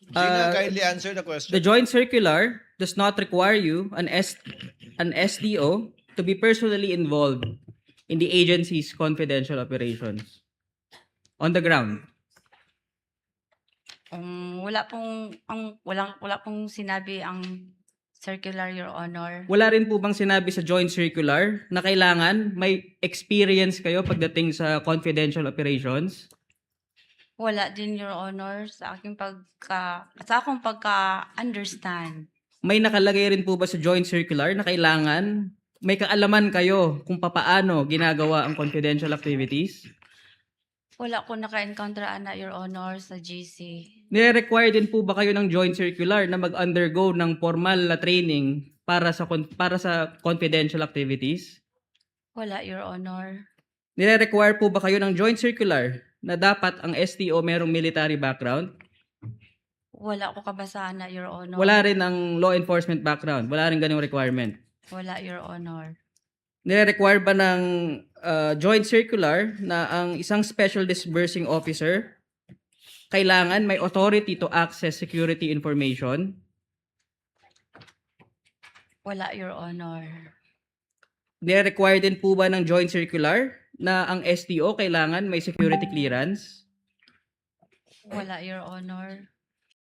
Gina, Uh, kindly answer the The question. joint circular does not require you, an SDO, to be personally involved in the agency's confidential operations on the ground. Wala pong sinabi ang circular, Your Honor. Wala rin po bang sinabi sa joint circular na kailangan may experience kayo pagdating sa confidential operations? Wala din, Your Honor, sa akong pagka-understand. May nakalagay rin po ba sa joint circular na kailangan may kaalaman kayo kung papaano ginagawa ang confidential activities? Wala ko naka-encounter, Your Honor, sa GC. Nire-require din po ba kayo ng joint circular na mag-undergo ng formal na training para sa confidential activities? Wala, Your Honor. Nire-require po ba kayo ng joint circular na dapat ang STO merong military background? Wala ko kabasahan, Your Honor. Wala rin ang law enforcement background. Wala rin ganung requirement. Wala, Your Honor. Nire-require ba ng joint circular na ang isang special disbursing officer kailangan may authority to access security information? Wala, Your Honor. Nire-require din po ba ng joint circular na ang STO kailangan may security clearance? Wala, Your Honor.